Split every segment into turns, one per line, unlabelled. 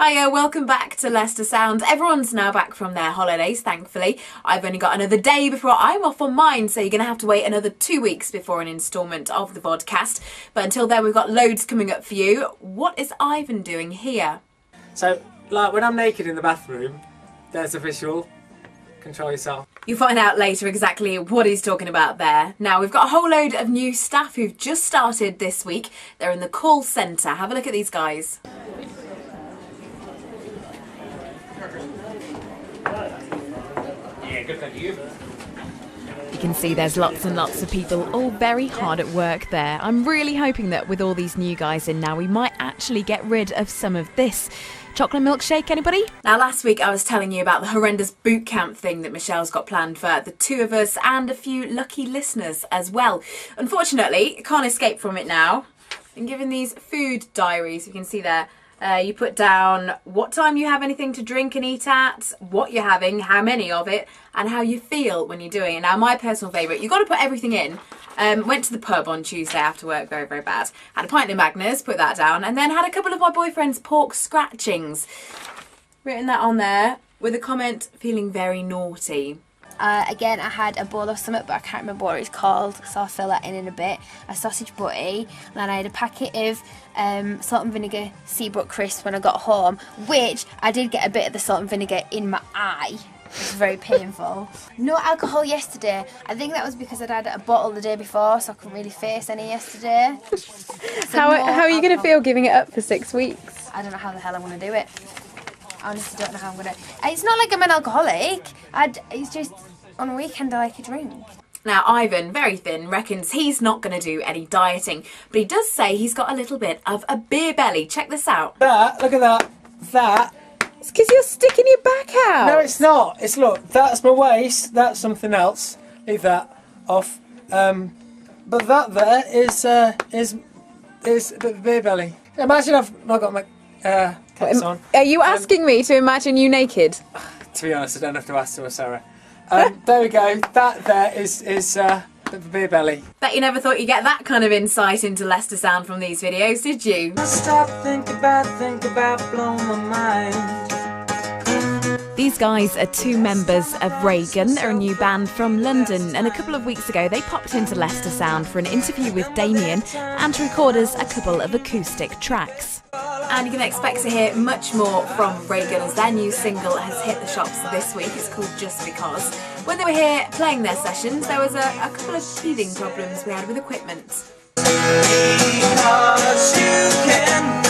Hiya, welcome back to Leicester+Sound. Everyone's now back from their holidays, thankfully. I've only got another day before I'm off on mine, so you're going to have to wait another 2 weeks before an instalment of the Vodcast. But until then, we've got loads coming up for you. What is Ivan doing here?
So, like, when I'm naked in the bathroom, there's a visual. Control yourself.
You'll find out later exactly what he's talking about there. Now, we've got a whole load of new staff who've just started this week. They're in the call centre. Have a look at these guys.
Yeah, good, thank you.
You can see there's lots and lots of people all very hard at work there. I'm really hoping that with all these new guys in now, we might actually get rid of some of this. Chocolate milkshake, anybody?
Now, last week I was telling you about the horrendous boot camp thing that Michelle's got planned for the two of us and a few lucky listeners as well. Unfortunately, can't escape from it now. I'm given these food diaries, you can see there. You put down what time you have anything to drink and eat at, what you're having, how many of it, and how you feel when you're doing it. Now, my personal favourite, you've got to put everything in. Went to the pub on Tuesday after work, very, very bad. Had a pint of Magners, put that down, and then had a couple of my boyfriend's pork scratchings. Written that on there with a comment, feeling very naughty.
Again, I had a bowl of something, but I can't remember what it's called, so I'll fill that in a bit. A sausage butty, and then I had a packet of salt and vinegar Seabrook crisps when I got home, which I did get a bit of the salt and vinegar in my eye. It was very painful. No alcohol yesterday. I think that was because I'd had a bottle the day before, so I couldn't really face any yesterday. So
how are you going to feel giving it up for 6 weeks?
I don't know how the hell I'm going to do it. I honestly don't know how I'm going to... It's not like I'm an alcoholic. It's just on a weekend I like a drink.
Now, Ivan, very thin, reckons he's not going to do any dieting, but he does say he's got a little bit of a beer belly. Check this out.
That, look at that. That.
It's because you're sticking your back out.
No, it's not. It's, look, that's my waist. That's something else. Leave that off. But that there is a bit of a beer belly. Imagine I've not got my clothes on.
Are you asking me to imagine you naked?
To be honest, I don't have to ask to Sarah. There we go. That there is a bit of a beer belly.
Bet you never thought you'd get that kind of insight into Leicester+Sound from these videos, did you?
Stop, think about, blow my mind.
These guys are two members of Reagan. They're a new band from London, and a couple of weeks ago they popped into Leicester+Sound for an interview with Damien and to record us a couple of acoustic tracks.
And you can expect to hear much more from Reagan as their new single has hit the shops this week. It's called Just Because. When they were here playing their sessions, there was a couple of teething problems we had with equipment.
Because you can,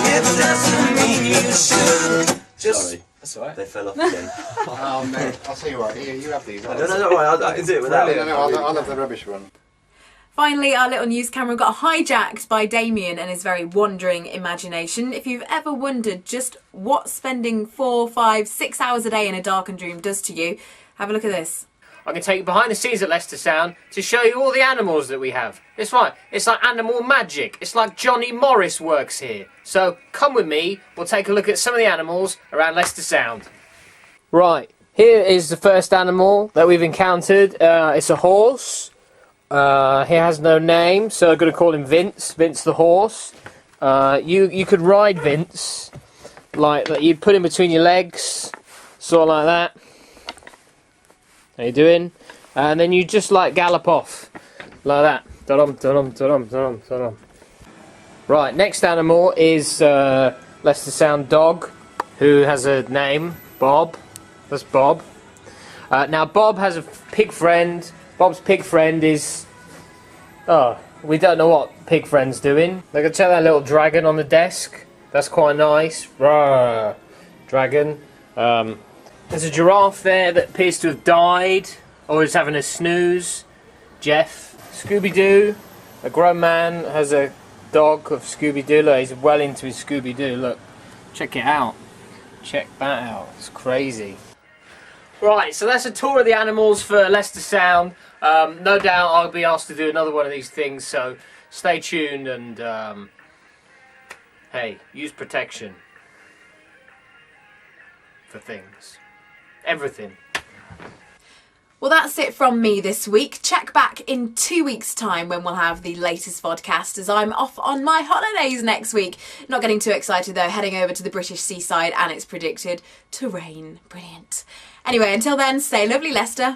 it doesn't mean you should.
Sorry.
That's alright.
They fell off again.
Oh, mate, I'll tell you what, you have these.
No, I can do it without it.
I'll have the rubbish one.
Finally, our little news camera got hijacked by Damien and his very wandering imagination. If you've ever wondered just what spending 4, 5, 6 hours a day in a darkened room does to you, have a look at this.
I'm going to take you behind the scenes at Leicester+Sound to show you all the animals that we have. It's right, it's like animal magic. It's like Johnny Morris works here. So come with me, we'll take a look at some of the animals around Leicester+Sound. Right, here is the first animal that we've encountered. It's a horse. He has no name, so I'm going to call him Vince. Vince the horse. You could ride Vince, like you'd put him between your legs, sort of like that. How you doing? And then you just like gallop off, like that. Da-dum, da-dum, da-dum, da-dum, da-dum. Right, next animal is Leicester+Sound dog, who has a name, Bob. That's Bob. Now Bob has a pig friend. Bob's pig friend is... Oh, we don't know what pig friend's doing. Look at that little dragon on the desk. That's quite nice. Rawr, dragon. There's a giraffe there that appears to have died, or is having a snooze. Jeff. Scooby-Doo. A grown man has a dog of Scooby-Doo. Look, he's well into his Scooby-Doo. Look, check it out. Check that out. It's crazy. Right, so that's a tour of the animals for Leicester+Sound. No doubt I'll be asked to do another one of these things, so stay tuned and, hey, use protection for things. Everything.
Well, that's it from me this week. Check back in 2 weeks' time when we'll have the latest vodcast, as I'm off on my holidays next week. Not getting too excited though, heading over to the British seaside and it's predicted to rain. Brilliant. Anyway, until then, stay lovely, Leicester.